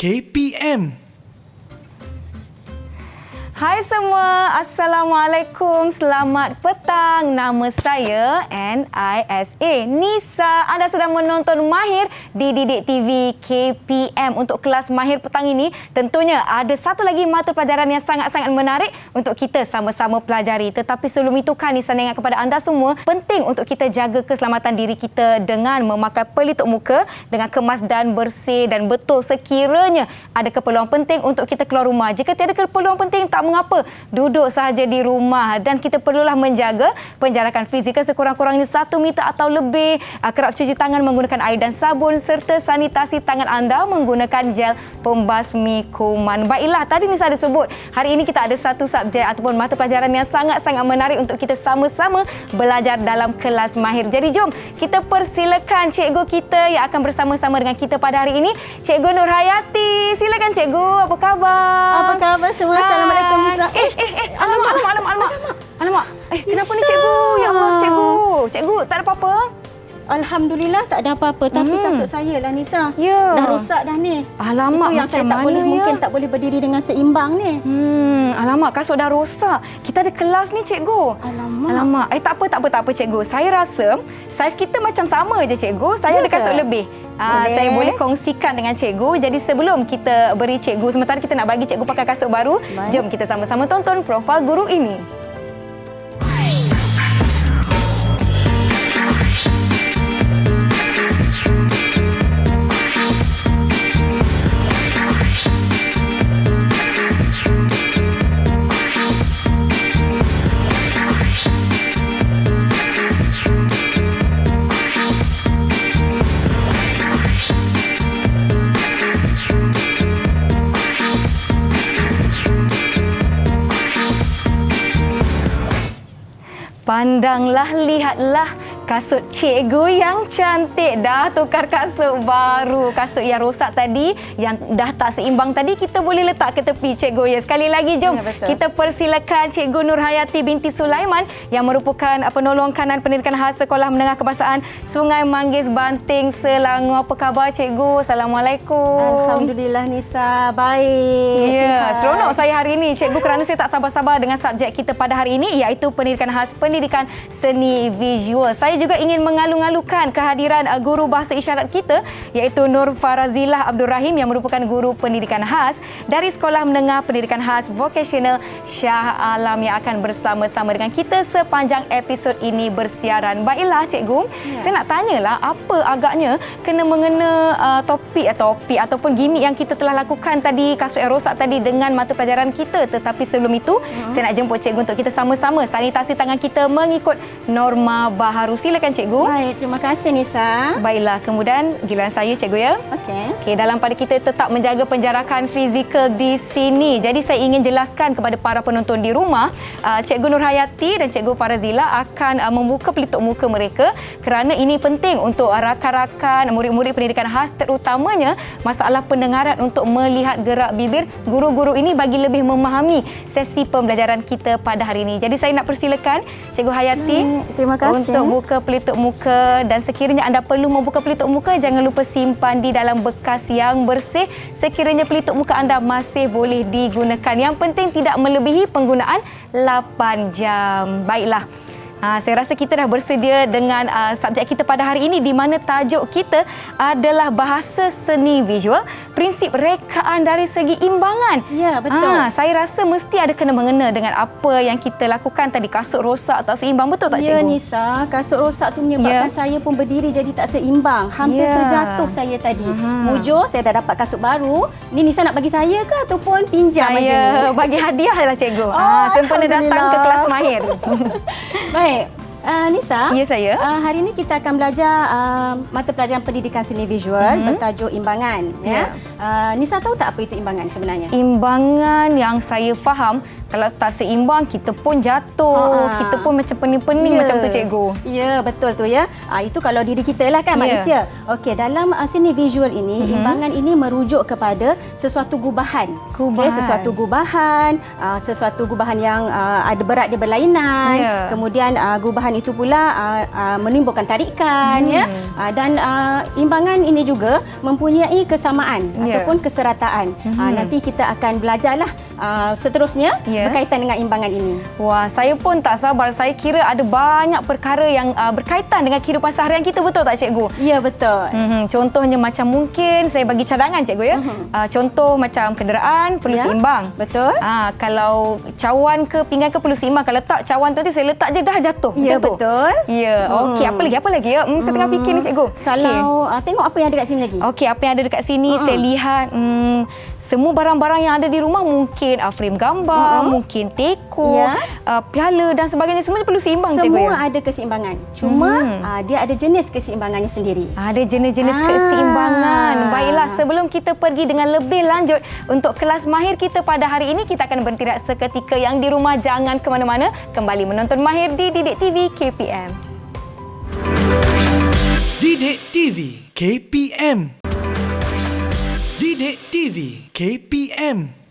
KPM. Hai semua, Assalamualaikum, selamat petang. Nama saya NISA, Nisa. Anda sedang menonton Mahir di Didik TV KPM. Untuk kelas Mahir petang ini, tentunya ada satu lagi mata pelajaran yang sangat-sangat menarik untuk kita sama-sama pelajari. Tetapi sebelum itu kan Nisa ingat kepada anda semua, penting untuk kita jaga keselamatan diri kita dengan memakai pelitup muka dengan kemas dan bersih dan betul sekiranya ada keperluan penting untuk kita keluar rumah. Jika tiada keperluan penting, tak mengapa, duduk sahaja di rumah dan kita perlulah menjaga penjarakan fizikal sekurang-kurangnya 1 meter atau lebih. Kerap cuci tangan menggunakan air dan sabun serta sanitasi tangan anda menggunakan gel pembasmi kuman. Baiklah, tadi Nisa ada sebut hari ini kita ada satu subjek ataupun mata pelajaran yang sangat-sangat menarik untuk kita sama-sama belajar dalam kelas Mahir. Jadi jom kita persilakan cikgu kita yang akan bersama-sama dengan kita pada hari ini, Cikgu Nurhayati. Silakan cikgu, apa khabar? Apa khabar semua? Assalamualaikum Nisa. Alamak. Kenapa ni cikgu? Ya Allah, Cikgu, tak ada apa-apa? Alhamdulillah tak ada apa-apa. Tapi kasut saya lah Nisa. Ya. Dah rosak dah ni. Alamak, itu yang saya tak boleh, mungkin tak boleh berdiri dengan seimbang ni. Alamak, kasut dah rosak. Kita ada kelas ni cikgu. Alamak. Tak apa cikgu. Saya rasa saiz kita macam sama je cikgu. Saya ada kasut lebih. Saya boleh kongsikan dengan cikgu. Jadi sebelum kita beri cikgu, sementara kita nak bagi cikgu pakai kasut baru, jom kita sama-sama tonton profil guru ini. Pandanglah, lihatlah kasut cikgu yang cantik. Dah tukar kasut baru. Kasut yang rosak tadi, yang dah tak seimbang tadi, kita boleh letak ke tepi cikgu. Ya, sekali lagi jom kita persilakan Cikgu Nurhayati binti Sulaiman yang merupakan penolong kanan pendidikan khas Sekolah Menengah Kebahasaan Sungai Manggis, Banting, Selangor. Apa khabar cikgu? Assalamualaikum. Alhamdulillah Nisa, baik. Ya, seronok saya hari ini cikgu kerana saya tak sabar-sabar dengan subjek kita pada hari ini, iaitu pendidikan khas pendidikan seni visual. Saya juga ingin mengalu-alukan kehadiran guru bahasa isyarat kita, iaitu Nur Farazilah Abdul Rahim yang merupakan guru pendidikan khas dari Sekolah Menengah Pendidikan Khas Vocational Shah Alam yang akan bersama-sama dengan kita sepanjang episod ini bersiaran. Baiklah cikgu, saya nak tanyalah apa agaknya kena-mengena topik ataupun gimmick yang kita telah lakukan tadi, kasut yang rosak tadi dengan mata pelajaran kita. Tetapi sebelum itu, saya nak jemput cikgu untuk kita sama-sama sanitasi tangan kita mengikut norma baharu. Silakan cikgu. Baik, terima kasih Nisa. Baiklah, kemudian giliran saya cikgu ya. Okey, dalam pada kita tetap menjaga penjarakan fizikal di sini. Jadi saya ingin jelaskan kepada para penonton di rumah, Cikgu Nurhayati dan Cikgu Farazilah akan membuka pelitup muka mereka kerana ini penting untuk rakan-rakan murid-murid pendidikan khas, terutamanya masalah pendengaran, untuk melihat gerak bibir guru-guru ini bagi lebih memahami sesi pembelajaran kita pada hari ini. Jadi saya nak persilakan Cikgu Hayati terima kasih untuk buka pelitup muka, dan sekiranya anda perlu membuka pelitup muka, jangan lupa simpan di dalam bekas yang bersih sekiranya pelitup muka anda masih boleh digunakan. Yang penting tidak melebihi penggunaan 8 jam. Baiklah. Saya rasa kita dah bersedia dengan subjek kita pada hari ini, di mana tajuk kita adalah bahasa seni visual, prinsip rekaan dari segi imbangan. Ya, betul. Saya rasa mesti ada kena-mengena dengan apa yang kita lakukan tadi, kasut rosak tak seimbang, betul tak cikgu? Ya Nisa, kasut rosak tu menyebabkan saya pun berdiri jadi tak seimbang. Hampir terjatuh saya tadi. Mujur, saya dah dapat kasut baru. Ni Nisa nak bagi saya ke ataupun pinjam aja ni? Saya bagi hadiah lah cikgu. Sempena datang ke kelas Mahir. Baik. Nisa, ya saya. Hari ini kita akan belajar mata pelajaran pendidikan seni visual bertajuk imbangan. Nisa tahu tak apa itu imbangan sebenarnya? Imbangan yang saya faham Kalau tak seimbang, kita pun jatuh. Kita pun macam pening-pening macam tu, cikgu. Ya, betul tu ya. Itu kalau diri kita lah kan, manusia. Okey, dalam seni visual ini, imbangan ini merujuk kepada sesuatu gubahan. Sesuatu gubahan, sesuatu gubahan yang ada berat dia berlainan. Kemudian gubahan itu pula menimbulkan tarikan, ya. Dan imbangan ini juga mempunyai kesamaan ataupun keserataan. Nanti kita akan belajarlah seterusnya berkaitan dengan imbangan ini. Wah, saya pun tak sabar. Saya kira ada banyak perkara yang berkaitan dengan kehidupan seharian kita, betul tak, cikgu? Ya, betul. Contohnya macam mungkin saya bagi cadangan, cikgu, ya. Contoh macam kenderaan perlu seimbang. Betul. Kalau cawan ke pinggan ke perlu seimbang. Kalau tak, cawan tadi saya letak je dah jatuh. Ya, betul. Ya, okey. Apa lagi ya? Saya tengah fikir ni, cikgu. Kalau tengok apa yang ada kat sini lagi. Okey, apa yang ada dekat sini saya lihat semua barang-barang yang ada di rumah, mungkin frame gambar, mungkin teko, piala dan sebagainya, semuanya perlu seimbang, cikgu. Semua ada keseimbangan. Cuma dia ada jenis keseimbangannya sendiri. Ada jenis-jenis keseimbangan. Baiklah, sebelum kita pergi dengan lebih lanjut untuk kelas mahir kita pada hari ini, kita akan berhenti seketika. Yang di rumah jangan ke mana-mana, kembali menonton Mahir di Didik TV KPM. Didik TV KPM. Didik TV KPM.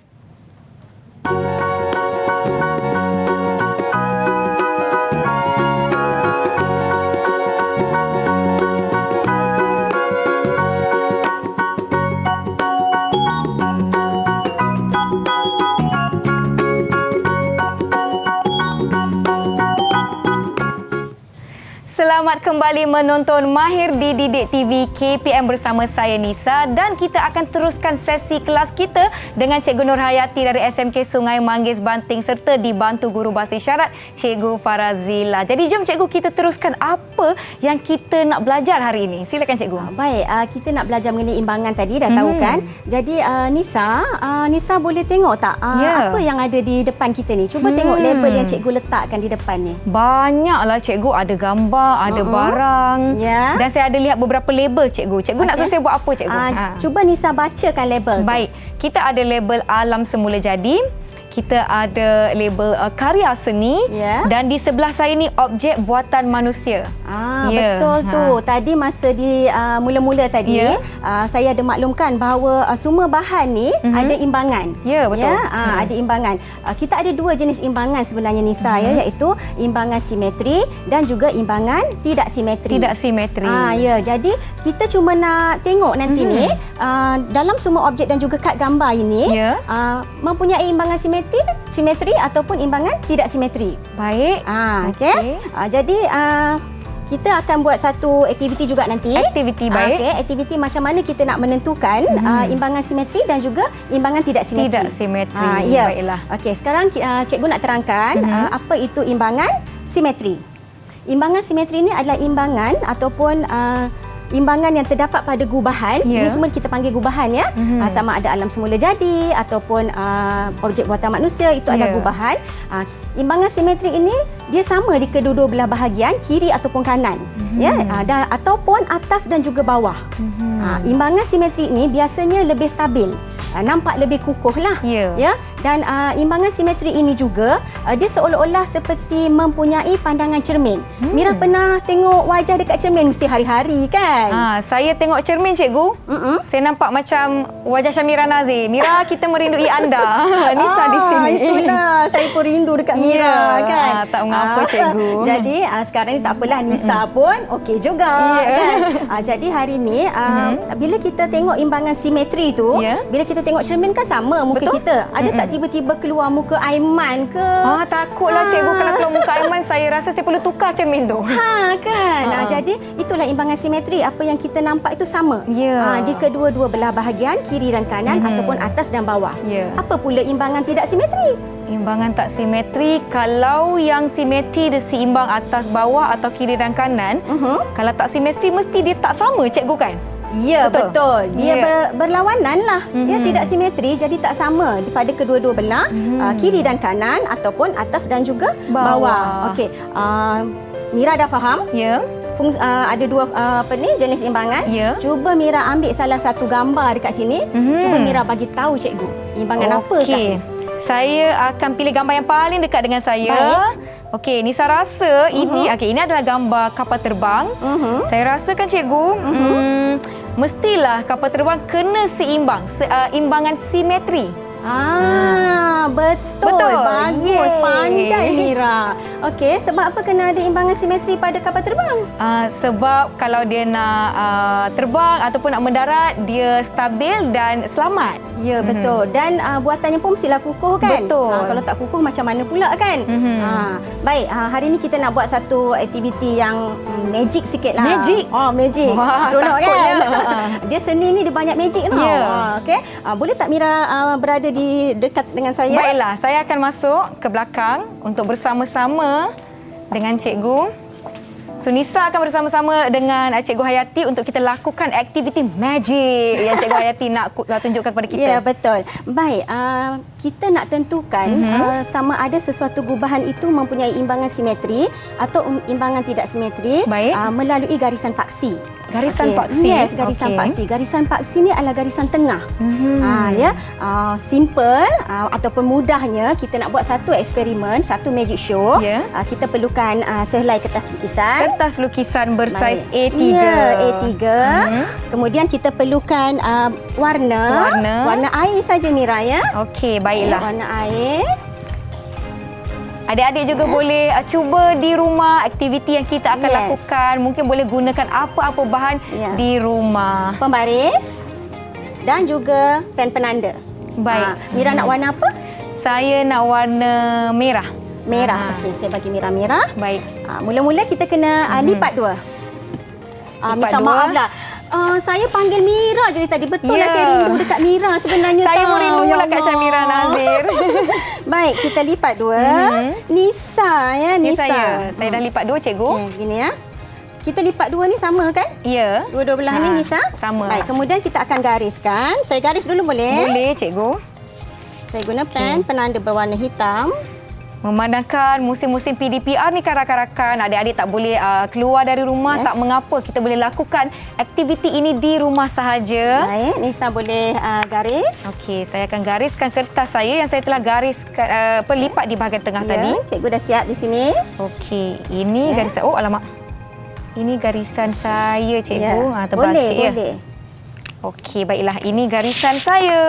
Selamat kembali menonton Mahir di Didik TV KPM bersama saya Nisa, dan kita akan teruskan sesi kelas kita dengan Cikgu Nurhayati dari SMK Sungai Manggis Banting serta dibantu guru bahasa isyarat Cikgu Farazila. Jadi jom cikgu, kita teruskan apa yang kita nak belajar hari ini. Silakan cikgu. Baik, kita nak belajar mengenai imbangan tadi, dah tahu kan? Jadi Nisa boleh tengok tak apa yang ada di depan kita ni? Cuba tengok label yang cikgu letakkan di depan ni. Banyaklah cikgu, ada gambar, ada barang. Dan saya ada lihat beberapa label, cikgu. Cikgu nak suruh saya buat apa, cikgu? Cuba Nisa bacakan label tu. Baik, kita ada label alam semula jadi. Kita ada label karya seni, dan di sebelah saya ni objek buatan manusia. Betul tu. Tadi masa di mula-mula tadi, saya ada maklumkan bahawa semua bahan ni ada imbangan. Ya, betul. Ada imbangan. Kita ada dua jenis imbangan sebenarnya, Nisa, iaitu imbangan simetri dan juga imbangan tidak simetri. Tidak simetri. Jadi kita cuma nak tengok nanti ni dalam semua objek dan juga kad gambar ini mempunyai imbangan simetri ataupun imbangan tidak simetri. Baik. Okey. Jadi kita akan buat satu aktiviti juga nanti. Aktiviti, baik. Aktiviti macam mana kita nak menentukan imbangan simetri dan juga imbangan tidak simetri. Tidak simetri. Baiklah. Okey, sekarang cikgu nak terangkan apa itu imbangan simetri. Imbangan simetri ini adalah imbangan ataupun imbangan yang terdapat pada gubahan. Ini semua kita panggil gubahan, ya. Sama ada alam semula jadi ataupun objek buatan manusia, itu adalah gubahan. Imbangan simetri ini dia sama di kedua-dua belah bahagian, kiri ataupun kanan, ataupun atas dan juga bawah. Imbangan simetri ini biasanya lebih stabil, nampak lebih kukuh lah. Dan imbangan simetri ini juga dia seolah-olah seperti mempunyai pandangan cermin. Mira pernah tengok wajah dekat cermin mesti hari-hari kan? Saya tengok cermin, cikgu. Saya nampak macam wajah Syamira Nazir. Mira, kita merindui anda. Nisa di sini. Itulah, saya pun rindu dekat Mira kan. Tak mengapa, cikgu. Jadi sekarang ni tak apalah, Nisa pun okey juga kan. Jadi hari ni bila kita tengok imbangan simetri tu, bila kita tengok cermin kan sama muka kita. Ada tak tiba-tiba keluar muka Aiman ke? Takutlah cikgu kena keluar muka Aiman. Saya rasa saya perlu tukar cermin tu. Kan. Jadi itulah imbangan simetri. Apa yang kita nampak itu sama. Di kedua-dua belah bahagian, kiri dan kanan ataupun atas dan bawah. Apa pula imbangan tidak simetri? Imbangan tak simetri, kalau yang simetri dia seimbang atas bawah atau kiri dan kanan, kalau tak simetri mesti dia tak sama, cikgu, kan? Ya, betul. Dia berlawanan lah. Dia tidak simetri, jadi tak sama pada kedua-dua belah, kiri dan kanan ataupun atas dan juga bawah. Okey. Mira dah faham? Ada dua jenis imbangan. Cuba Mira ambil salah satu gambar dekat sini. Cuba Mira bagi tahu cikgu imbangan apa kan? Saya akan pilih gambar yang paling dekat dengan saya. Baik. Okey, Nisa rasa ini ini adalah gambar kapal terbang. Saya rasakan cikgu, mestilah kapal terbang kena seimbang, imbangan simetri. Betul. Bagus. Yeay. Pandai Mira. Okey, sebab apa kena ada imbangan simetri pada kapal terbang? Sebab kalau dia nak terbang ataupun nak mendarat, dia stabil dan selamat. Ya, betul. Dan buatannya pun mestilah kukuh kan? Betul. Kalau tak kukuh macam mana pula kan? Baik, hari ni kita nak buat satu aktiviti yang magic sikit lah. Magic? Magic. Wah, Seronok kan? takutnya. Dia seni ni dia banyak magic tau. Ya. Okey. Boleh tak Mira berada di dekat dengan saya? Baiklah, saya akan masuk ke belakang untuk bersama-sama dengan cikgu. So, Nisa akan bersama-sama dengan Cikgu Hayati untuk kita lakukan aktiviti magic yang Cikgu Hayati nak tunjukkan kepada kita. Ya, betul. Baik, kita nak tentukan sama ada sesuatu gubahan itu mempunyai imbangan simetri atau imbangan tidak simetri. Baik. Melalui garisan paksi. Garisan paksi? Yes, garisan paksi. Garisan paksi ni adalah garisan tengah. Simple ataupun mudahnya kita nak buat satu eksperimen, satu magic show. Ya. Kita perlukan sehelai kertas lukisan. Kertas lukisan bersaiz A3. Ya, A3. Kemudian kita perlukan warna air saja Mira ya. Okey, baiklah. Warna air. Adik-adik juga boleh cuba di rumah aktiviti yang kita akan lakukan. Mungkin boleh gunakan apa-apa bahan di rumah. Pembaris dan juga pen penanda. Baik. Mira nak warna apa? Saya nak warna merah. Merah. Okey, saya bagi Mira merah. Baik. Mula-mula kita kena lipat dua. Minta dua. maaf lah. Saya panggil Mira je tadi. Betul lah saya rindu dekat Mira sebenarnya. Saya pun rindu pula kat Syamira Nazir. Baik, kita lipat dua. Nisa ya, Nisa. Saya dah lipat dua, cikgu. Okey, gini ya. Kita lipat dua ni sama kan? Ya. Dua-dua belah ni Nisa? Sama. Baik, kemudian kita akan gariskan. Saya garis dulu boleh? Boleh, cikgu. Saya guna pen penanda berwarna hitam. Memandangkan musim-musim PDPR ni kan rakan-rakan, adik-adik tak boleh keluar dari rumah, tak mengapa, kita boleh lakukan aktiviti ini di rumah sahaja. Baik, Nisa boleh garis. Okey, saya akan gariskan kertas saya yang saya telah lipat di bahagian tengah tadi. Cikgu dah siap di sini. Okey, ini garisan. Oh, alamak. Ini garisan saya, cikgu. Tebal boleh, sikit boleh. Okey, baiklah. Ini garisan saya.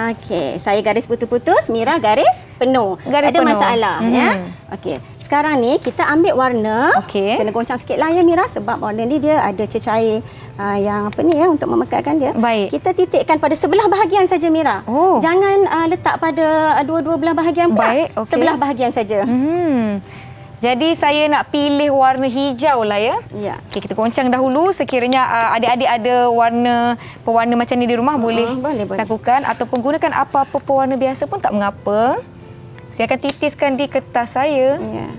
Okey, saya garis putus-putus, Mira garis penuh. Garis ada penuh. Masalah ya. Okey, sekarang ni kita ambil warna. Okey. Kena goncang sikitlah ya Mira sebab warna ni dia ada cecair yang apa ni ya untuk memekatkan dia. Baik. Kita titikkan pada sebelah bahagian saja Mira. Oh. Jangan letak pada dua-dua belah bahagian pula. Baik, okey. Sebelah bahagian saja. Jadi saya nak pilih warna hijau lah ya. Ya. Okey, kita goncang dahulu. Sekiranya adik-adik ada pewarna macam ni di rumah, boleh lakukan. Ataupun gunakan apa-apa pewarna biasa pun tak mengapa. Saya akan titiskan di kertas saya. Ya.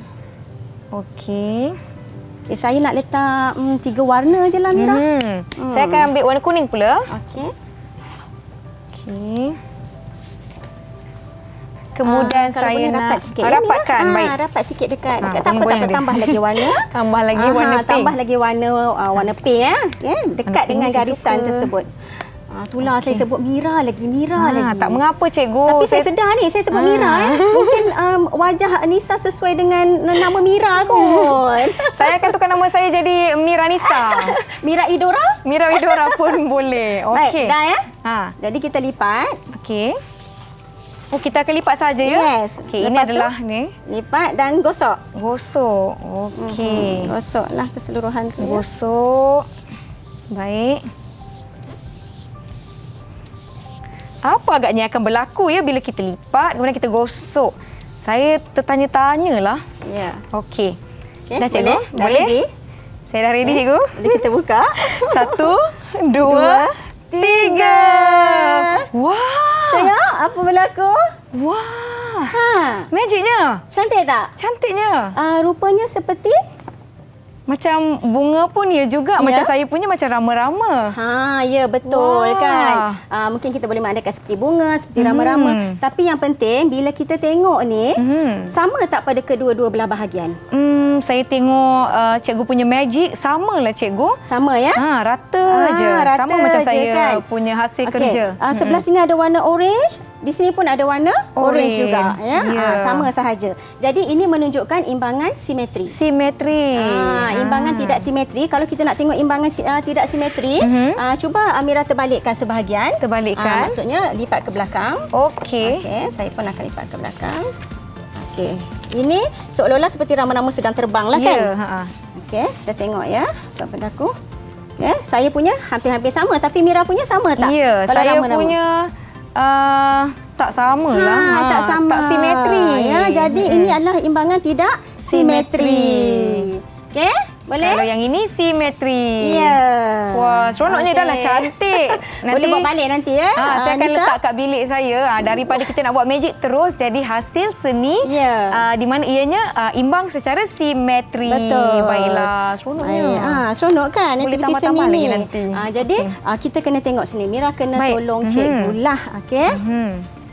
Okey. Okay, saya nak letak 3 warna je lah Mira. Saya akan ambil warna kuning pula. Okey. Okey. Kemudian saya nak rapatkan. Baik. Rapat sikit dekat. Tak apa, tambah lagi warna. Tambah lagi warna pink. Tambah lagi warna pink ya. Okay. Dekat dengan garisan tersebut. Itulah saya sebut Mira lagi. Tak mengapa, cikgu. Tapi saya sedar ni, saya sebut Mira ya. Mungkin wajah Nisa sesuai dengan nama Mira kot. Saya akan tukar nama saya jadi Mira Nisa. Mira Idora? Mira Idora pun boleh. Okey. Baik, dah ya. Jadi kita lipat. Okey. Oh, kita akan lipat saja ya? Yes. Okey, ini adalah ni. Lipat dan gosok. Gosok. Okey. Gosoklah keseluruhan tu. Gosok. Baik. Apa agaknya akan berlaku ya bila kita lipat, kemudian kita gosok? Saya tertanya-tanyalah. Ya. Okey. Okay, Dah, cikgu? Boleh? Ready? Saya dah ready, cikgu. Jadi kita buka. 1, 2, 3. Wah! Tengok apa berlaku. Wah! Magicnya. Cantik tak? Cantiknya. Rupanya seperti macam bunga pun ya juga. Macam saya punya macam rama-rama. Ya betul kan. Mungkin kita boleh maknakan seperti bunga, seperti rama-rama. Tapi yang penting bila kita tengok ni, sama tak pada kedua-dua belah bahagian? Saya tengok cikgu punya magic samalah cikgu. Sama ya? Rata je. Rata sama macam je, saya kan? punya hasil kerja. Sebelah sini ada warna orange. di sini pun ada warna orange juga. Ya? Sama sahaja. Jadi ini menunjukkan imbangan simetri. Simetri. Imbangan tidak simetri. Kalau kita nak tengok imbangan tidak simetri, cuba Amira terbalikkan sebahagian. Terbalikkan. Maksudnya lipat ke belakang. Okey. Okey, saya pun akan lipat ke belakang. Okey. Ini seolah-olah seperti rama-rama sedang terbang lah kan? Ya. Okey, kita tengok ya. Pada aku. Ya, saya punya hampir-hampir sama, tapi Mira punya sama tak? Ya, kalau saya rama-rama? punya tak sama lah. Tak sama. Tak simetri. Ya, jadi ini adalah imbangan tidak simetri. Okey, boleh? Kalau yang ini simetri. Ya. Wah, seronoknya dah lah, cantik. Boleh bawa balik nanti ya. Saya akan Nisa? letak kat bilik saya. Daripada kita nak buat magic terus jadi hasil seni di mana ianya imbang secara simetri. Betul. Baiklah, seronoknya. Seronok kan Boleh aktiviti seni tambah-tambah ni. lagi nanti. Jadi kita kena tengok sini. Mira kena tolong cikgu lah. Okey.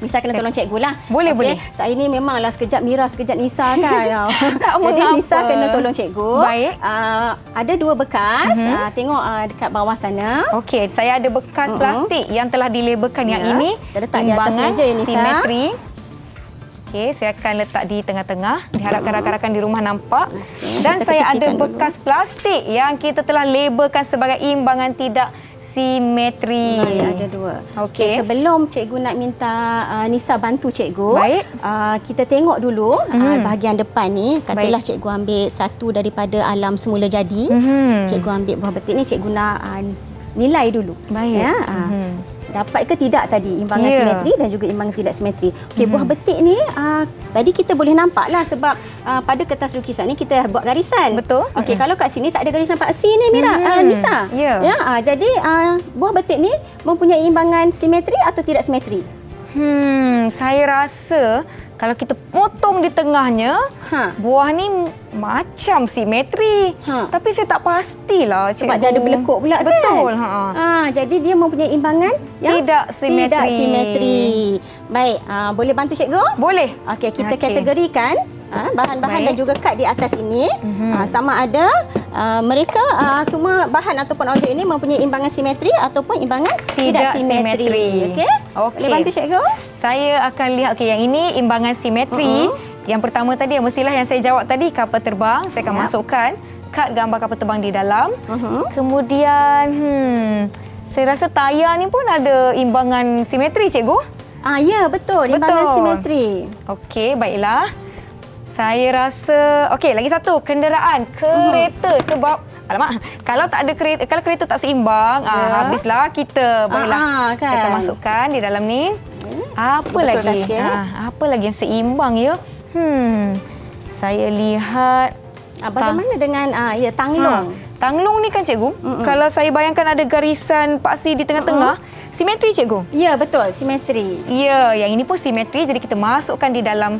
Nisa kena tolong cikgu lah. Boleh, boleh. Saya ni memanglah sekejap Mira, sekejap Nisa kan. Tak Jadi mengapa. Nisa kena tolong cikgu. Baik. Ada 2 bekas. Tengok dekat bawah sana. Okey, saya ada bekas plastik yang telah dilabelkan yang ini. Kita letak di atas meja ya, Nisa. Simetri. Okey, saya akan letak di tengah-tengah. Diharapkan rakan-rakan di rumah nampak. Dan kita saya ada kecilkan dulu. bekas plastik yang kita telah labelkan sebagai imbangan tidak simetri. Baik, ada 2. Okey. Sebelum cikgu nak minta Nisa bantu cikgu, Baik. Kita tengok dulu bahagian depan ni. Katalah cikgu ambil satu daripada alam semula jadi. Cikgu ambil buah betik ni, cikgu nak nilai dulu. Baik. Ya. Dapat ke tidak tadi imbangan simetri dan juga imbangan tidak simetri. Okey, buah betik ni tadi kita boleh nampaklah sebab pada kertas lukisan ni kita buat garisan. Betul. Okey, kalau kat sini tak ada garisan paksi ni Mira, Nisa. Ya. Jadi buah betik ni mempunyai imbangan simetri atau tidak simetri? Saya rasa kalau kita potong di tengahnya, buah ni macam simetri. Tapi saya tak pastilah, cikgu. Sebab dia ada belekuk pula kan? Betul. Jadi dia mempunyai imbangan yang Tidak simetri. Tidak simetri. Baik, boleh bantu cikgu? Boleh. Okey, kita kategorikan bahan-bahan dan juga kad di atas ini. Sama ada mereka semua bahan ataupun objek ini mempunyai imbangan simetri ataupun imbangan tidak simetri. Okey? Boleh bantu cikgu? Saya akan lihat yang ini imbangan simetri. Yang pertama tadi mestilah yang saya jawab tadi, kapal terbang. Saya akan masukkan kad gambar kapal terbang di dalam. Kemudian saya rasa tayar ni pun ada imbangan simetri, cikgu. Ya, betul. Imbangan simetri. Okey, baiklah. Saya rasa lagi satu, kenderaan, kereta. Sebab alamak, kalau tak ada kereta, kalau kereta tak seimbang, habislah kita. Baiklah. Kan? Saya akan masukkan di dalam ni. Apa lagi? Apa lagi yang seimbang ya? Saya lihat bagaimana dengan tanglong? Tanglong ni kan cikgu, kalau saya bayangkan ada garisan paksi di tengah-tengah, simetri cikgu? Ya, betul, simetri. Ya, yang ini pun simetri, jadi kita masukkan di dalam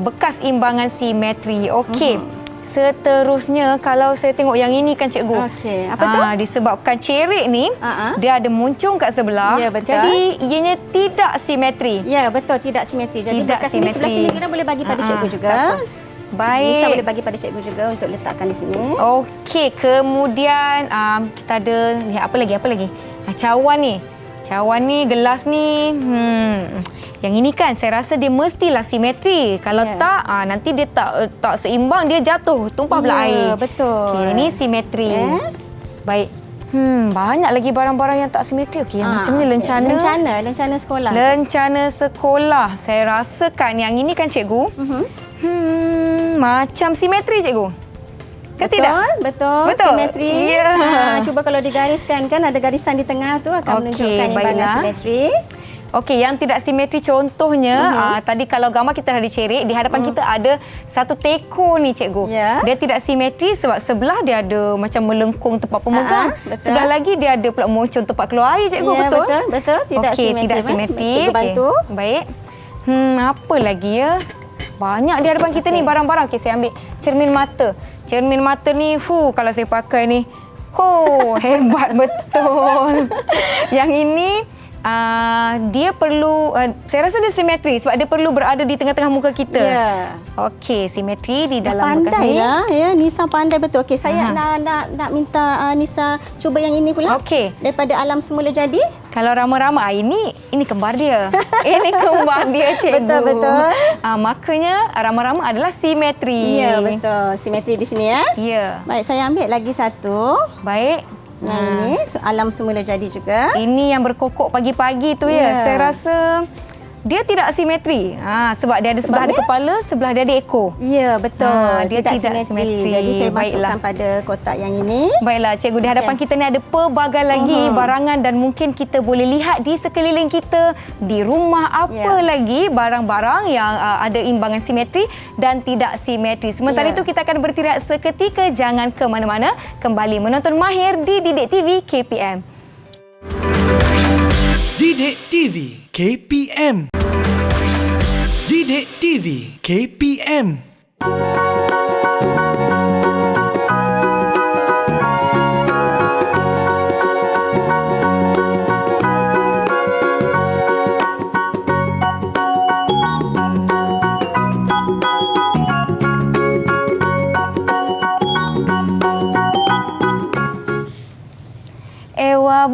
bekas imbangan simetri. Okey. Seterusnya kalau saya tengok yang ini kan cikgu. Okey, apa tu? Disebabkan cerik ni dia ada muncung kat sebelah. Ya, betul. Jadi ianya tidak simetri. Ya, betul, tidak simetri. Jadi Tidak bekas ini sebelah sini kita boleh bagi pada cikgu juga. Baik. Nisa boleh bagi pada cikgu juga untuk letakkan di sini. Okey, kemudian kita ada lihat apa lagi? Cawan ni. Cawan ni, gelas ni. Yang ini kan saya rasa dia mestilah simetri. Kalau tak nanti dia tak seimbang, dia jatuh, tumpah pula air. Betul. Okey, ini simetri. Baik. Banyak lagi barang-barang yang tak simetri. Okey, yang macam ni Lencana sekolah. Lencana sekolah. Saya rasakan yang ini kan cikgu. Macam simetri cikgu. Ke tidak? Betul. Simetri. Ya. Cuba kalau digariskan kan ada garisan di tengah tu akan menunjukkan imbangan simetri. Okey, yang tidak simetri contohnya tadi kalau gambar kita dah dicerik, di hadapan kita ada satu teko ni cikgu. Dia tidak simetri sebab sebelah dia ada macam melengkung tempat pemegang. Sebelah lagi dia ada pula muncul tempat keluar air cikgu, betul? Betul. Tidak simetri. Tidak simetri. Cikgu bantu. Baik. Apa lagi ya? Banyak di hadapan kita ni barang-barang. Okey, saya ambil cermin mata. Cermin mata ni, kalau saya pakai ni, hebat betul. Yang ini dia perlu, saya rasa dia simetri sebab dia perlu berada di tengah-tengah muka kita. Okey, simetri di dalam bekas ni. Pandailah ya, Nisa pandai betul. Okey, saya nak minta Nisa cuba yang ini pula. Okey. Daripada alam semula jadi. Kalau Rama-Rama, ini kembar dia. Ini kembar dia, cikgu. Betul. Makanya Rama-Rama adalah simetri. Ya, betul. Simetri di sini ya. Ya. Baik, saya ambil lagi satu. Baik. Yang ini alam semula jadi juga. Ini yang berkokok pagi-pagi tu ya. Saya rasa dia tidak simetri. Sebab dia ada sebelah ada kepala, sebelah dia ada ekor. Ya, betul. Dia tidak simetri. Jadi saya masukkan pada kotak yang ini. Baiklah, cikgu, di hadapan kita ni ada pelbagai lagi barangan dan mungkin kita boleh lihat di sekeliling kita, di rumah, apa lagi barang-barang yang ada imbangan simetri dan tidak simetri. Sementara itu kita akan bertirahat seketika, jangan ke mana-mana. Kembali menonton Mahir di Didik TV KPM. Didik TV KPM. Didik TV KPM. Ewa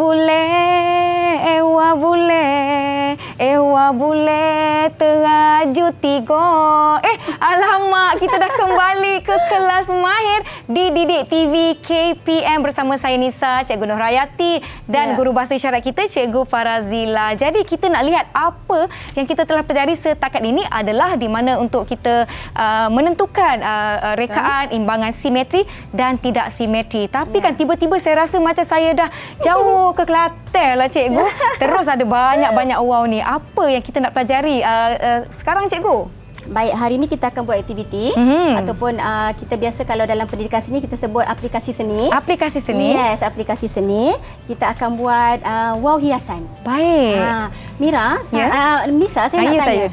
bule teraju tiga. Alamak, kita dah kembali ke kelas Mahir di Didik TV KPM bersama saya Nisa, Cikgu Nur Hayati dan guru bahasa isyarat kita, Cikgu Farazila. Jadi kita nak lihat apa yang kita telah pelajari setakat ini adalah di mana untuk kita menentukan rekaan, imbangan simetri dan tidak simetri. Tapi kan tiba-tiba saya rasa macam saya dah jauh ke Kelantan lah, Cikgu. Terus ada banyak-banyak wow ni. Apa yang kita nak pelajari sekarang, Cikgu? Baik, hari ini kita akan buat aktiviti ataupun kita biasa kalau dalam pendidikan seni kita sebut aplikasi seni. Aplikasi seni? Yes, aplikasi seni. Kita akan buat wow hiasan. Baik. Mira, Nisa, saya nak tanya.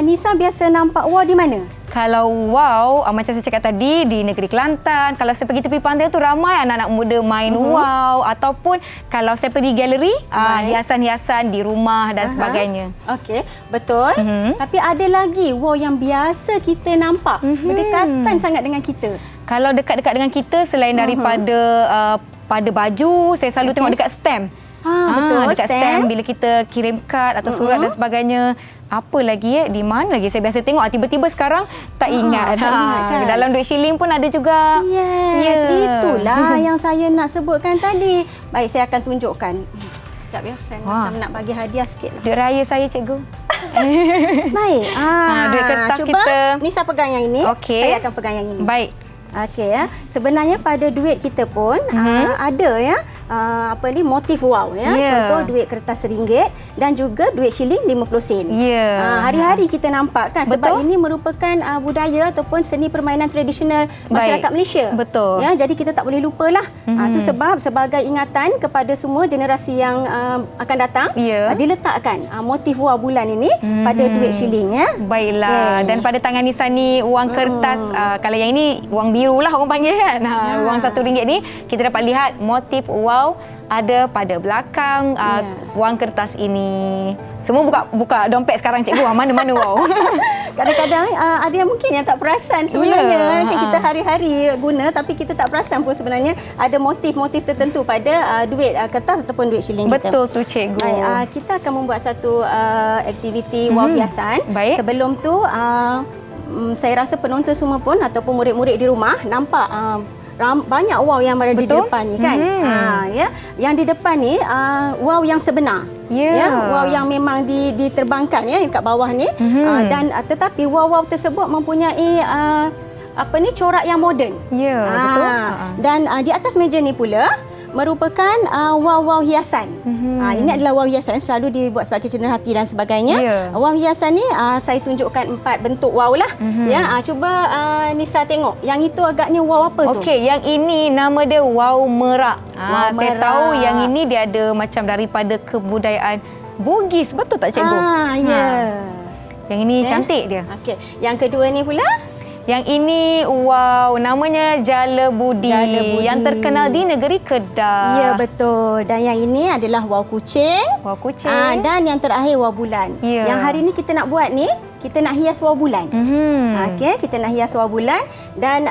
Nisa biasa nampak wow di mana? Kalau wow, macam saya cakap tadi, di negeri Kelantan, kalau saya pergi tepi pantai tu ramai anak-anak muda main wow, ataupun kalau saya pergi galeri, hiasan-hiasan di rumah dan sebagainya. Okey, betul. Tapi ada lagi wow yang biasa kita nampak, berdekatan sangat dengan kita. Kalau dekat-dekat dengan kita, selain daripada pada baju, saya selalu tengok dekat stamp. Betul, dekat stamp bila kita kirim kad atau surat dan sebagainya. Apa lagi di mana lagi saya biasa tengok, tiba-tiba sekarang tak ingat. Kan? Dalam duit shilling pun ada juga. Yes, itulah yang saya nak sebutkan tadi. Baik, saya akan tunjukkan. Sekejap ya, saya macam nak bagi hadiah sikit lah. Duit raya saya, Cikgu. Baik. Duit kertas cuba kita. Nisa pegang yang ini. Okey. Saya akan pegang yang ini. Baik. Okey ya. Sebenarnya pada duit kita pun ada ya motif wow ya. Contoh duit kertas RM1 dan juga duit shilling 50 sen. Hari-hari kita nampak kan. Sebab ini merupakan budaya ataupun seni permainan tradisional masyarakat Malaysia. Betul. Ya, jadi kita tak boleh lupalah. Itu sebab sebagai ingatan kepada semua generasi yang akan datang, diletakkan motif wow bulan ini pada duit shilling ya. Baiklah. Dan pada tangan Nisa ni wang kertas, kalau yang ini wang biru lah orang panggil kan. Wang RM1 ni kita dapat lihat motif wow ada pada belakang wang kertas ini. Semua buka dompet sekarang, Cikgu. Mana-mana wow. Kadang-kadang ada yang mungkin yang tak perasan sebenarnya. Kita hari-hari guna tapi kita tak perasan pun sebenarnya ada motif-motif tertentu pada duit kertas ataupun duit shilling kita. Betul tu, Cikgu. Baik, kita akan membuat satu aktiviti wow hiasan. Baik. Sebelum tu saya rasa penonton semua pun ataupun murid-murid di rumah nampak banyak wow yang berada di depan ni kan. Yang di depan ni wow yang sebenar. Wow yang memang diterbangkan ya dekat bawah ni. Dan tetapi wow-wow tersebut mempunyai corak yang moden. Betul. Dan di atas meja ni pula merupakan wow-wow hiasan. Ini adalah wow hiasan selalu dibuat sebagai cenderahati dan sebagainya. Wow hiasan ni saya tunjukkan 4 bentuk wow lah. Cuba Nisa tengok. Yang itu agaknya wow apa tu? Okey, yang ini nama dia wow merak. Wow saya merak. tahu yang ini dia ada macam daripada kebudayaan Bugis. Betul tak, Cikgu? Yang ini cantik dia. Okey, yang kedua ni pula? Yang ini, wow, namanya Jala Budi. Yang terkenal di negeri Kedah. Ya, betul. Dan yang ini adalah wow kucing. Wow kucing. Dan yang terakhir wow bulan. Yang hari ni kita nak buat ni, kita nak hias wang bulan. Okey, kita nak hias wang bulan dan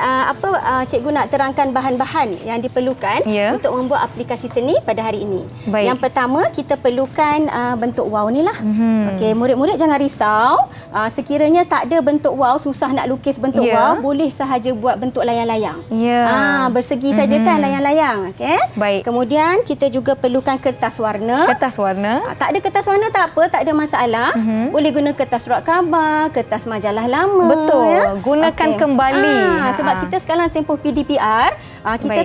cikgu nak terangkan bahan-bahan yang diperlukan untuk membuat aplikasi seni pada hari ini. Baik. Yang pertama, kita perlukan bentuk wow ni lah. Okey, murid-murid jangan risau. Sekiranya tak ada bentuk wow, susah nak lukis bentuk wow, boleh sahaja buat bentuk layang-layang. Bersegi saja kan layang-layang. Okey. Baik. Kemudian kita juga perlukan kertas warna. Kertas warna. Tak ada kertas warna tak apa, tak ada masalah. Boleh guna kertas surat khabar, kertas majalah lama. Betul. Gunakan kembali. Sebab kita sekarang tempoh PDPR, kita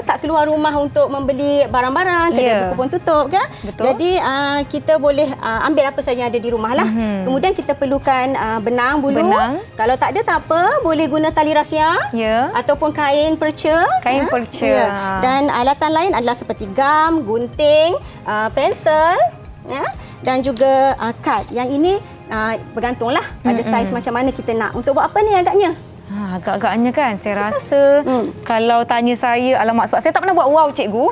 tak keluar rumah untuk membeli barang-barang, kedai buku pun tutup kan. Betul. Jadi kita boleh ambil apa saja yang ada di rumah lah. Kemudian kita perlukan benang bulu. Kalau tak ada tak apa, boleh guna tali rafia ataupun kain perca. Kain perca. Dan alatan lain adalah seperti gam, gunting, pensel, dan juga kad. Yang ini bergantunglah pada saiz macam mana kita nak. Untuk buat apa ni agaknya? Agak-agaknya kan, saya rasa kalau tanya saya, alamak sebab saya tak pernah buat wow cikgu.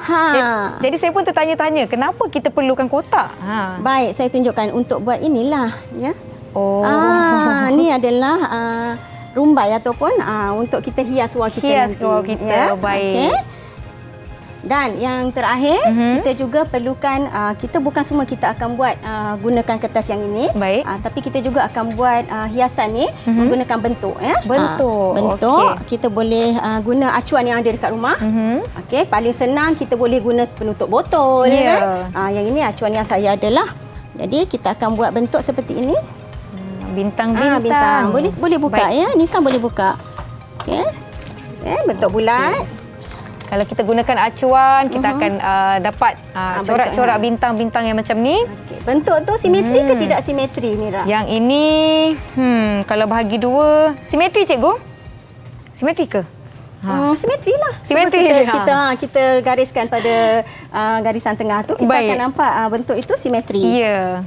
Jadi saya pun tertanya-tanya, kenapa kita perlukan kotak? Baik, saya tunjukkan untuk buat inilah. Ni adalah rumbai ataupun untuk kita hias wall kita hias nanti. wall kita, baik. Okay. Dan yang terakhir, kita juga perlukan, kita bukan semua kita akan buat gunakan kertas yang ini. Baik. Tapi kita juga akan buat hiasan ni menggunakan bentuk. Bentuk. Okay. Kita boleh guna acuan yang ada dekat rumah. Okay. Paling senang kita boleh guna penutup botol. Kan? Yang ini acuan yang saya adalah. Jadi kita akan buat bentuk seperti ini. Bintang-bintang. Bintang. Boleh buka. Nisa boleh buka. Okay. Bentuk bulat. Kalau kita gunakan acuan, kita akan dapat corak-corak bintang-bintang yang macam ni. Bentuk tu simetri ke tidak simetri, Mira? Yang ini, kalau bahagi dua, simetri cikgu? Simetri ke? Simetri lah. Simetri. Kita gariskan pada garisan tengah tu, kita akan nampak bentuk itu simetri. Ya.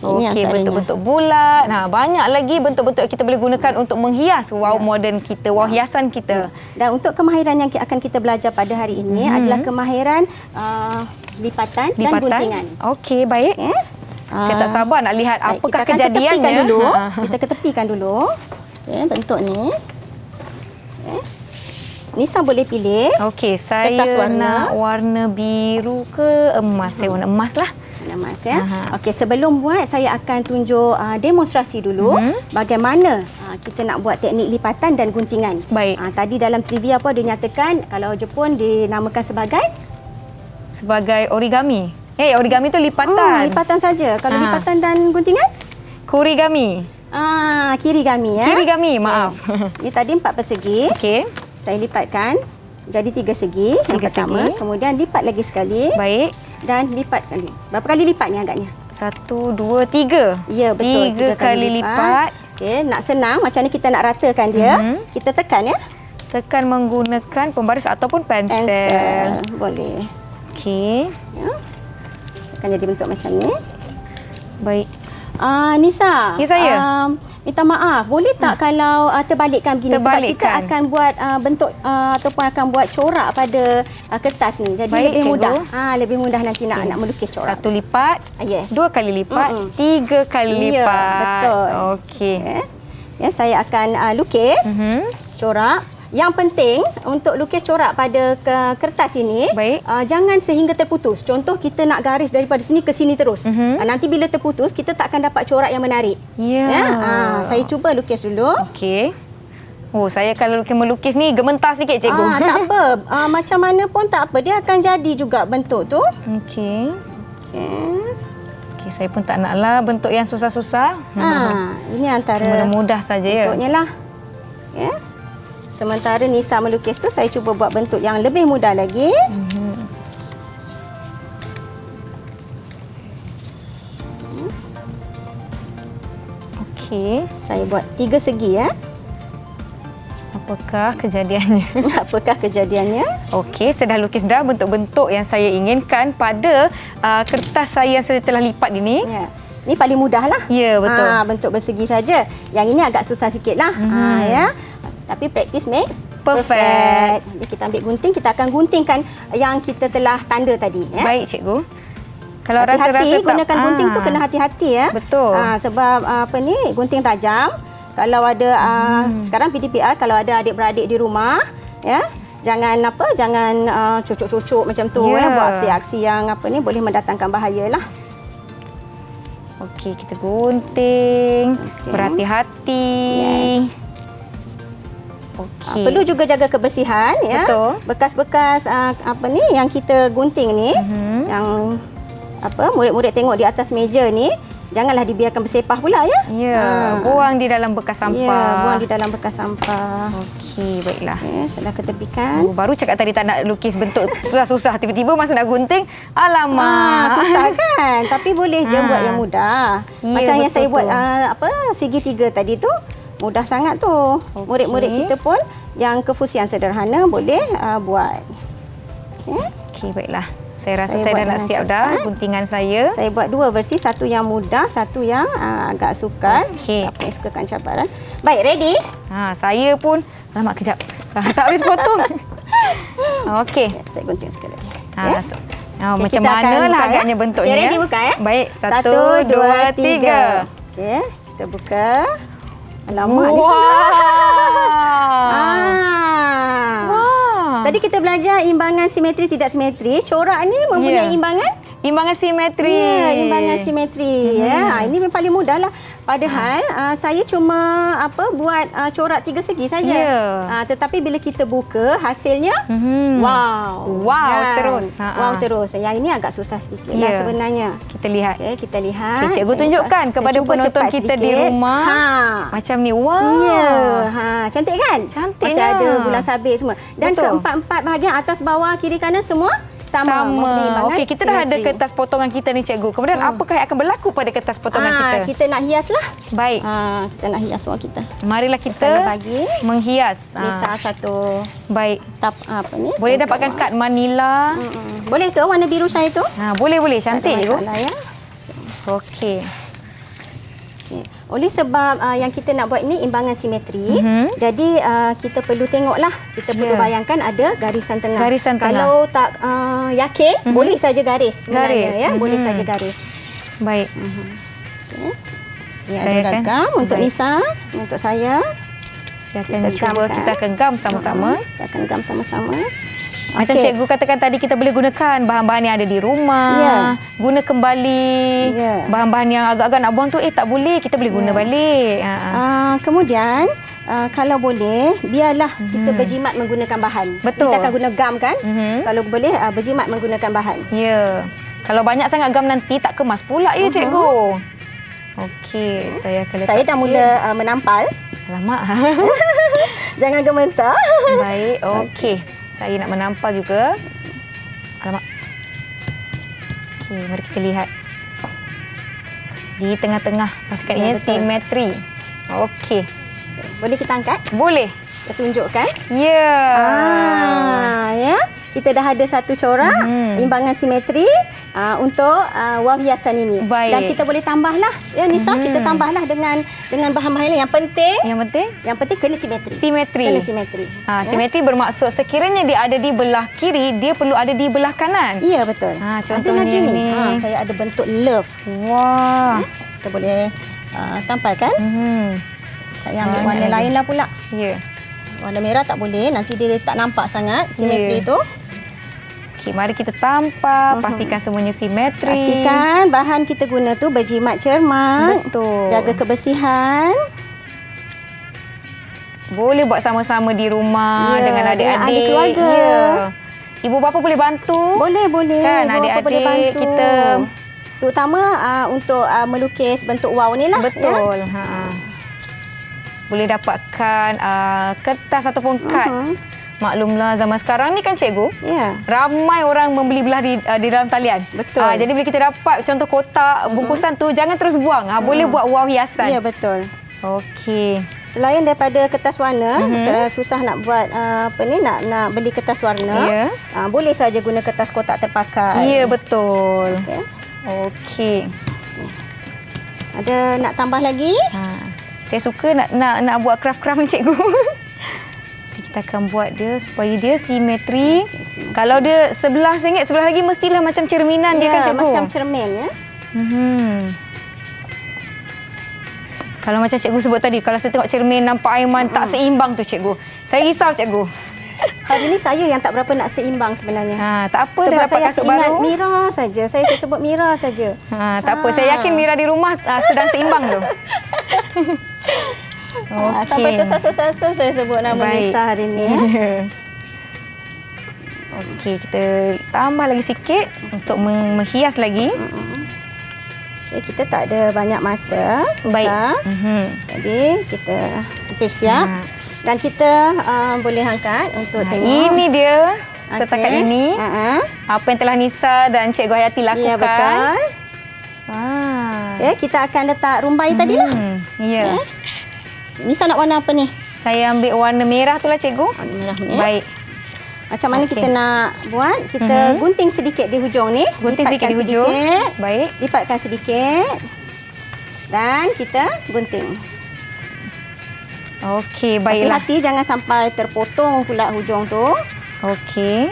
Okey, bentuk-bentuk bulat. Banyak lagi bentuk-bentuk yang kita boleh gunakan untuk menghias wow moden kita, wow hiasan kita. Dan untuk kemahiran yang akan kita belajar pada hari ini adalah kemahiran lipatan dan guntingan. Okey, baik. Saya tak sabar nak lihat apakah kejadiannya. Kita ketepikan dulu. Bentuk ni. Nisa boleh pilih. Okey, saya nak warna biru ke emas. Saya warna emas lah. Emas Okey, sebelum buat saya akan tunjuk demonstrasi dulu bagaimana kita nak buat teknik lipatan dan guntingan. Baik. Tadi dalam trivia apa dia nyatakan kalau Jepun dinamakan sebagai origami. Origami tu lipatan. Lipatan saja. Kalau lipatan dan guntingan? Kurigami. Kirigami Kirigami, maaf. Ini tadi 4 persegi. Okey. Saya lipatkan jadi 3 segi yang pertama. Kemudian lipat lagi sekali. Baik. Dan lipat kali. Berapa kali lipat ni agaknya? 1, 2, 3. Ya, betul. 3 kali lipat. Okey, nak senang macam ni kita nak ratakan dia. Kita tekan Tekan menggunakan pembaris ataupun pensel. Boleh. Okey. Akan jadi bentuk macam ni. Baik. Nisa. Ya, saya. Minta maaf, boleh tak kalau terbalikkan begini? Sebab kita akan buat bentuk ataupun akan buat corak pada kertas ni. Jadi baik, lebih mudah. Lebih mudah nanti nak melukis corak. 1 lipat, 2 kali lipat, 3 kali lipat. Ya, betul. Okey. Saya akan lukis corak. Yang penting untuk lukis corak pada kertas ini, jangan sehingga terputus. Contoh kita nak garis daripada sini ke sini terus. Nanti bila terputus, kita tak akan dapat corak yang menarik. Saya cuba lukis dulu. Okey. Saya kalau melukis ni gementar sikit cikgu. Tak apa. Macam mana pun tak apa. Dia akan jadi juga bentuk tu. Okey, saya pun tak naklah bentuk yang susah-susah. Ini antara mudah-mudah saja ya. Bentuknya lah. Sementara Nisa melukis tu, saya cuba buat bentuk yang lebih mudah lagi. Okey. Saya buat 3 segi Apakah kejadiannya? Okey, saya dah lukis dah bentuk-bentuk yang saya inginkan pada kertas saya yang saya telah lipat ini. Ini paling mudah lah. Ya, betul. Bentuk bersegi saja. Yang ini agak susah sikit lah. Tapi practice makes perfect. Jadi kita ambil gunting, kita akan guntingkan yang kita telah tanda tadi. Baik, cikgu. Kalau hati-hati rasa-rasa tak- gunakan gunting tu kena hati-hati ya. Betul. Sebab gunting tajam. Kalau ada sekarang PDPR, kalau ada adik-beradik di rumah ya, jangan cucuk-cucuk macam tu Ya. buat aksi-aksi yang boleh mendatangkan bahayalah. Okey, kita gunting. Berhati-hati. Yes. Okey. Perlu juga jaga kebersihan ya. Betul. Bekas-bekas yang kita gunting ni, yang murid-murid tengok di atas meja ni, janganlah dibiarkan bersepah pula ya. Ya, buang di dalam bekas sampah. Ya, buang di dalam bekas sampah. Okey, baiklah. Okay, sudah ketepikan. Baru cakap tadi tak nak lukis bentuk susah-susah. Tiba-tiba masa nak gunting, alamak. Susah kan? Tapi boleh je buat yang mudah. Ya, Macam yang betul saya buat tu. segitiga tadi tu, mudah sangat tu. Murid-murid kita pun yang kefusian sederhana boleh buat. Okay. Okey, baiklah. Saya rasa Saya saya buat dah nak dengan siap dah cepat. guntingan saya. Saya buat dua versi, satu yang mudah, satu yang agak sukar. Okey. Siapa yang sukakan cabaran. Baik, ready? Saya pun, alamak kejap. Tak habis potong. Okey. Saya gunting sekali lagi. Macam kita akan mana lah buka, agaknya bentuknya. Okay, ready buka ya? Baik, 1, 2, 3. Okey, kita buka. Alamak, ni Tadi kita belajar imbangan simetri tidak simetri. Corak ni mempunyai imbangan? Imbangan simetri. Ya, imbangan simetri. Ya, ini memang paling mudah lah. Padahal saya cuma buat corak 3 segi saja. Ya. Tetapi bila kita buka hasilnya, wow. Terus. Wow terus. Yang ini agak susah sedikit lah sebenarnya. Kita lihat. Okey, kita lihat. Cikgu tunjukkan kepada penonton kita di rumah. Macam ni. Wow. Ya. Cantik kan? Cantiknya. Macam ada bulan sabit semua. Dan Betul. keempat-empat bahagian atas, bawah, kiri, kanan semua sama. Okey, kita dah ada kertas potongan kita ni cikgu. Kemudian apakah yang akan berlaku pada kertas potongan kita? Kita nak hias lah. Baik. Kita nak hias wang kita. Marilah kita Saya bagi menghias. Nisa satu Baik. Boleh template dapatkan wang. kad Manila. Boleh ke warna biru saya tu? Boleh. Cantik Tak ada cikgu. masalah ya. Okey. Okay. Oleh sebab yang kita nak buat ini imbangan simetri, jadi kita perlu tengoklah, kita perlu bayangkan ada garisan tengah. Garisan tengah. Kalau tak yakin, boleh saja garis. Sebenarnya, Garis. ya, boleh saja garis. Baik. Okay. Ini Saya ada ragam untuk Nisa, untuk saya. Saya akan Kita cuba, gamkan. kita akan gam sama-sama. Kita akan gam sama-sama. Macam Okey. cikgu katakan tadi, kita boleh gunakan bahan-bahan yang ada di rumah. Ya. Guna kembali. Ya. Bahan-bahan yang agak-agak nak buang tu, tak boleh. Kita boleh guna balik. Kemudian kalau boleh, biarlah kita berjimat menggunakan bahan. Betul. Kita akan guna gam kan? Kalau boleh, berjimat menggunakan bahan. Ya. Kalau banyak sangat gam nanti, tak kemas pula ya cikgu. Okey, saya akan letak Saya dah sikit. mula menampal. Alamak. Jangan gementar. Baik, okey. Saya nak menampal juga. Alamak. Okey, mari kita lihat. Di tengah-tengah. Pastikan Ya, ia betul. simetri. Okey. Boleh kita angkat? Boleh. Kita tunjukkan. Ya. Ya. Kita dah ada satu corak imbangan simetri untuk wang hiasan ini. Baik. Dan kita boleh tambahlah. Ya Nisa, kita tambahlah dengan bahan-bahan lain. Yang penting kena simetri. Simetri. Kena simetri. Simetri bermaksud sekiranya dia ada di belah kiri, dia perlu ada di belah kanan. Ya, betul. Contohnya ada lagi ni. Saya ada bentuk love. Wah. Kita boleh tampalkan. Saya ambil warna lain lah pula. Ya. Warna merah tak boleh. Nanti dia tak nampak sangat simetri tu. Okey, mari kita tampal. Pastikan semuanya simetri. Pastikan bahan kita guna tu berjimat cermat. Betul. Jaga kebersihan. Boleh buat sama-sama di rumah Ya, dengan dengan adik-adik. ahli keluarga. Ya. Ibu bapa boleh bantu. Boleh. Kan, Ibu bapa adik-adik boleh bantu. kita. Terutama untuk melukis bentuk wow ni lah. Betul. Boleh dapatkan kertas ataupun kad. Maklumlah zaman sekarang ni kan cikgu. Ya. Ramai orang membeli belah di dalam talian. Betul. Jadi bila kita dapat contoh kotak bungkusan tu, jangan terus buang. Boleh buat wow hiasan. Ya, betul. Okey. Selain daripada kertas warna, susah nak buat nak beli kertas warna. Ya. Boleh saja guna kertas kotak terpakai. Ya, betul. Okey. Okey. Ada nak tambah lagi? Saya suka nak buat craft-craft ni cikgu. Kita akan buat dia supaya dia simetri. Kalau dia sebelah sengit, sebelah lagi mestilah macam cerminan dia kan cikgu? Macam cermin ya. Kalau macam cikgu sebut tadi, kalau saya tengok cermin nampak Aiman tak seimbang tu cikgu. Saya risau cikgu. Hari ni saya yang tak berapa nak seimbang sebenarnya. Tak apa, Sebab dah dapat saya kasut ingat baru. Mira saja. Saya sebut Mira saja. Tak apa, saya yakin Mira di rumah sedang seimbang tu. Sampai tersasul-sasul saya sebut nama Nisa hari ni. Okey, kita tambah lagi sikit untuk menghias lagi. Kita tak ada banyak masa. Baik. Jadi kita siap. Dan kita boleh angkat untuk tengok. Ini dia setakat ini. Apa yang telah Nisa dan Cikgu Hayati lakukan. Ya, betul. Okey, kita akan letak rumbai tadi lah. Ya. Nisa nak warna apa ni? Saya ambil warna merah tu lah cikgu. Warna merah ni. Baik. Macam mana kita nak buat? Kita gunting sedikit di hujung ni. Gunting sedikit di hujung. Baik. Lipatkan sedikit. Dan kita gunting. Okey, baiklah. Hati-hati jangan sampai terpotong pula hujung tu. Okey.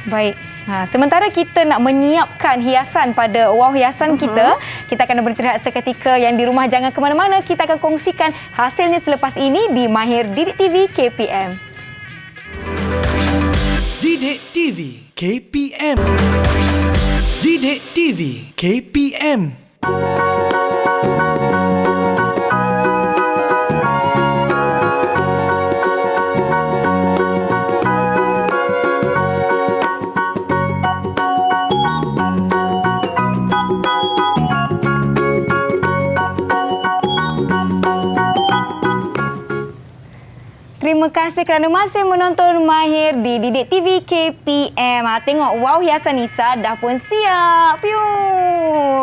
Baik. Sementara kita nak menyiapkan hiasan pada wall hiasan kita akan beristirahat seketika. Yang di rumah jangan ke mana-mana. Kita akan kongsikan hasilnya selepas ini di Mahir Didik TV KPM. Didik TV KPM. Didik TV KPM. Terima kasih kerana masih menonton Mahir di Didik TV KPM. Tengok wow hiasan Nisa dah pun siap.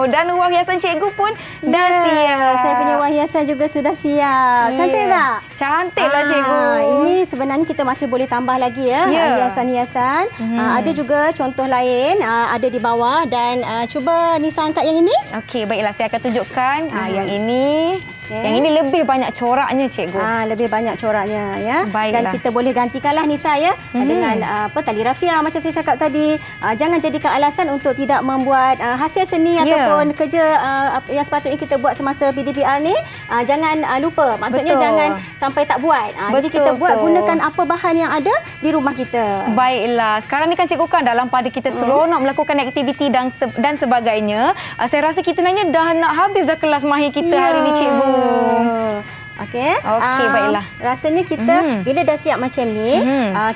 Dan wow hiasan cikgu pun dah siap. Saya punya wow hiasan juga sudah siap. Cantik tak? Cantiklah cikgu. Ini sebenarnya kita masih boleh tambah lagi ya. Hiasan-hiasan. Ada juga contoh lain ada di bawah dan cuba Nisa angkat yang ini. Okey, baiklah saya akan tunjukkan yang ini. Yang ini lebih banyak coraknya cikgu. Lebih banyak coraknya ya. Baiklah. Dan kita boleh gantikanlah Nisa ya dengan tali rafia macam saya cakap tadi. Jangan jadikan alasan untuk tidak membuat hasil seni ataupun kerja yang sepatutnya kita buat semasa PDPR ni. Jangan lupa. Maksudnya jangan sampai tak buat. Jadi kita buat gunakan apa bahan yang ada di rumah kita. Baiklah. Sekarang ni kan cikgu kan dalam pada kita seronok melakukan aktiviti dan sebagainya. Saya rasa kita nanya dah nak habis dah kelas mahir kita hari ni cikgu. Okey. Okey, baiklah. Rasanya kita bila dah siap macam ni,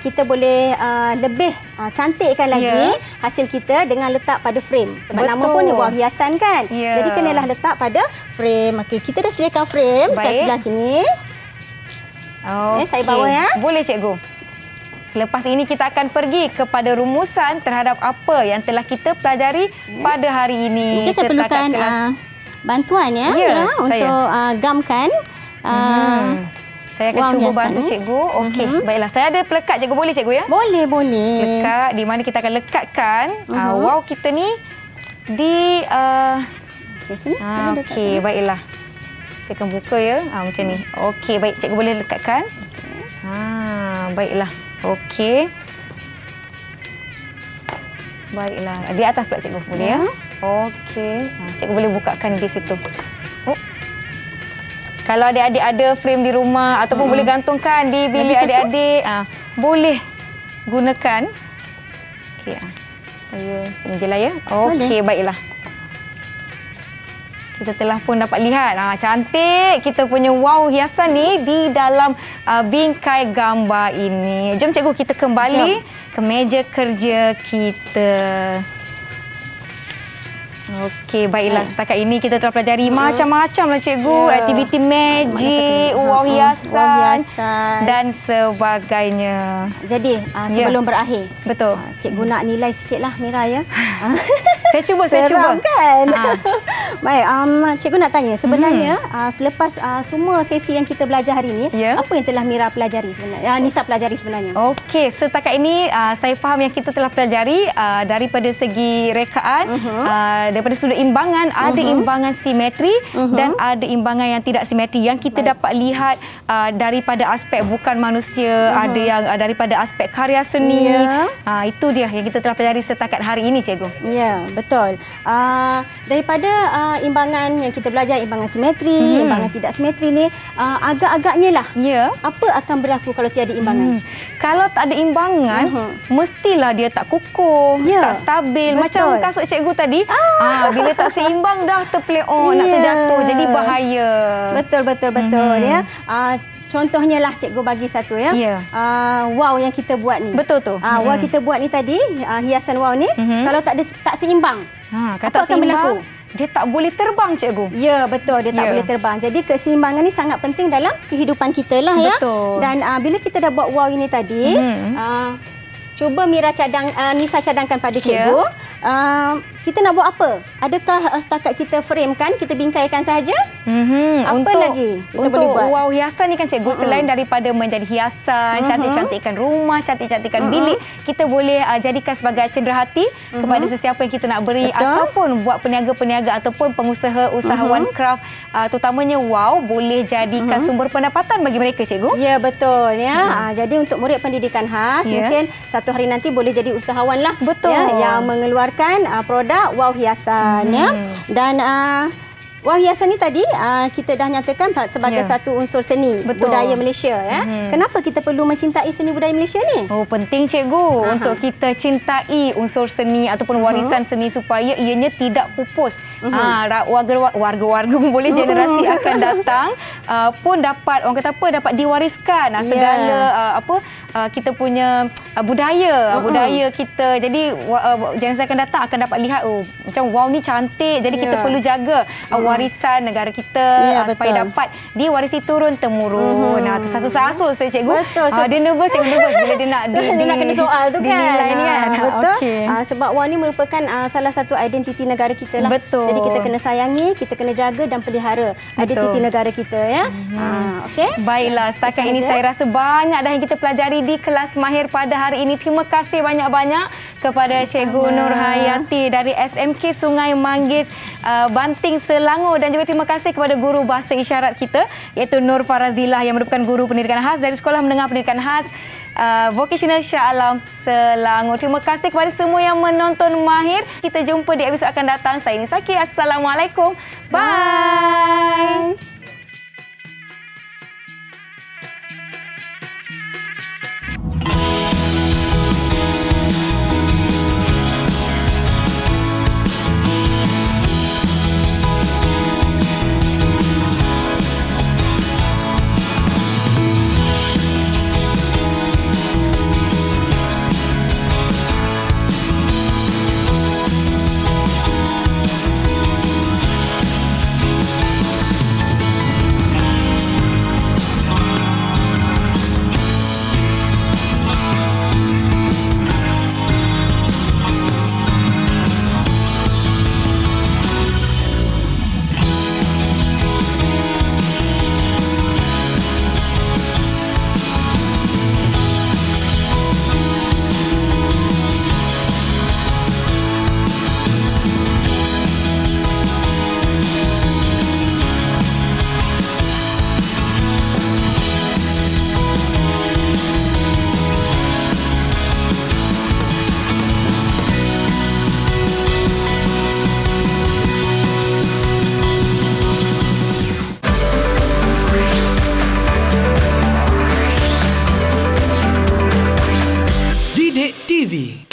kita boleh lebih cantikkan lagi hasil kita dengan letak pada frame. Sebab nama pun wall hiasan kan. Jadi kenalah letak pada frame. Okey, kita dah sediakan frame kat sebelah sini. Saya bawa ya. Boleh cikgu. Selepas ini kita akan pergi kepada rumusan terhadap apa yang telah kita pelajari pada hari ini. Mungkin saya perlukan bantuan ya, untuk gamkan. Saya akan cuba bantu cikgu. Okey, baiklah. Saya ada pelekat cikgu, boleh cikgu ya? Boleh. Lekat di mana kita akan lekatkan wow kita ni di sini. Okey, baiklah. Saya akan buka ya. Macam ni. Okey, baik cikgu boleh lekatkan. Baiklah. Okey. Baiklah. Di atas pula cikgu. Boleh ya? Okey. Cikgu boleh bukakan di situ. Kalau adik-adik ada frame di rumah ataupun boleh gantungkan di bilik adik-adik, boleh gunakan. Okey. Saya ini je lah ya. Okey, baiklah. Kita telah pun dapat lihat. Cantik kita punya wow hiasan ni di dalam bingkai gambar ini. Jom cikgu kita kembali ke meja kerja kita. Okey, baiklah. Setakat ini kita telah pelajari macam-macam lah cikgu. Aktiviti magic, wow hiasan dan sebagainya. Jadi, sebelum berakhir. Betul. Cikgu nak nilai sikitlah Mira ya. Saya cuba, saya cuba. Seram kan? Baik, cikgu nak tanya, sebenarnya selepas semua sesi yang kita belajar hari ini, apa yang telah Mira pelajari sebenarnya? Nisa pelajari sebenarnya? Okey, setakat ini saya faham yang kita telah pelajari daripada segi rekaan, daripada sudut imbangan, ada imbangan simetri dan ada imbangan yang tidak simetri yang kita dapat lihat daripada aspek bukan manusia, ada yang daripada aspek karya seni. Itu dia yang kita telah pelajari setakat hari ini, cikgu. Ya, betul. Daripada imbangan yang kita belajar, imbangan simetri, imbangan tidak simetri ni, agak-agaknya lah, apa akan berlaku kalau tiada imbangan? Kalau tak ada imbangan, mestilah dia tak kukuh, tak stabil. Betul. Macam kasut cikgu tadi, bila tak seimbang dah terpeleok, nak terjatuh. Jadi bahaya. Betul. Ya. Contohnya lah cikgu bagi satu ya. Wow yang kita buat ni. Betul tu. Wow kita buat ni tadi, hiasan wow ni, kalau tak seimbang, kata apa akan berlaku? Dia tak boleh terbang, cikgu. Ya, betul. Dia tak boleh terbang. Jadi keseimbangan ni sangat penting dalam kehidupan kita lah ya. Betul. Dan bila kita dah buat wow ini tadi, cuba Nisa cadangkan pada cikgu. Kita nak buat apa? Adakah setakat kita framekan, kita bingkaikan sahaja? Apa lagi kita boleh buat? Untuk wow hiasan ni kan cikgu, selain daripada menjadi hiasan, cantik-cantikkan rumah, cantik-cantikkan bilik, kita boleh jadikan sebagai cenderahati kepada sesiapa yang kita nak beri. Betul. Ataupun buat peniaga-peniaga ataupun pengusaha, usahawan kraft, terutamanya wow, boleh jadikan sumber pendapatan bagi mereka, cikgu. Ya, betul ya. Jadi untuk murid pendidikan khas, mungkin satu hari nanti boleh jadi usahawan lah. Betul. Yang mengeluarkan produk wow hiasan ya. Dan wow hiasan ni tadi kita dah nyatakan sebagai satu unsur seni budaya Malaysia ya. Kenapa kita perlu mencintai seni budaya Malaysia ni? Oh, penting cikgu untuk kita cintai unsur seni ataupun warisan seni supaya ianya tidak pupus. Warga-warga pun boleh, generasi akan datang pun dapat, orang kata apa, dapat diwariskan segala kita punya budaya kita. Jadi generasi akan datang akan dapat lihat macam wow ni cantik. Jadi kita perlu jaga warisan negara kita supaya dapat diwarisi turun temurun. Tersasul-sasul saya, cikgu. Betul. Dia nervous, cikgu nervous bila dia nak dia nak kena soal tu kan. Dinilai ni kan. Betul. Okay. Sebab wow ni merupakan salah satu identiti negara kita lah. Betul. Jadi kita kena sayangi, kita kena jaga dan pelihara identiti negara kita ya. Okey. Baiklah, setakat ini saya rasa banyak dah yang kita pelajari di kelas mahir pada hari ini. Terima kasih banyak-banyak kepada Cikgu Nur Hayati dari SMK Sungai Manggis, Banting, Selangor, dan juga terima kasih kepada guru bahasa isyarat kita iaitu Nur Farazilah yang merupakan guru pendidikan khas dari Sekolah Menengah Pendidikan Khas Vocational Shah Alam, Selangor. Terima kasih kepada semua yang menonton mahir. Kita jumpa di episod akan datang. Saya Nisa. Assalamualaikum. Bye.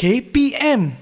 KPM